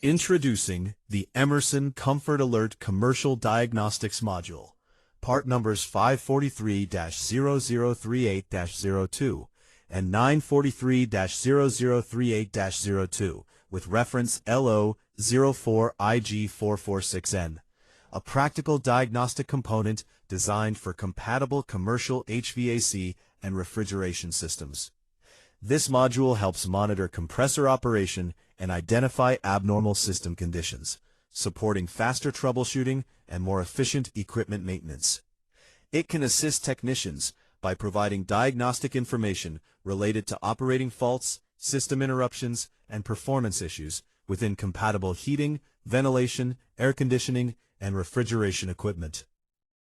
Introducing the Emerson Comfort Alert Commercial Diagnostics Module, part numbers 543-0038-02 and 943-0038-02 with reference LO04IG446N, a practical diagnostic component designed for compatible commercial HVAC and refrigeration systems. This module helps monitor compressor operation and identify abnormal system conditions, supporting faster troubleshooting and more efficient equipment maintenance. It can assist technicians by providing diagnostic information related to operating faults, system interruptions, and performance issues within compatible heating, ventilation, air conditioning, and refrigeration equipment.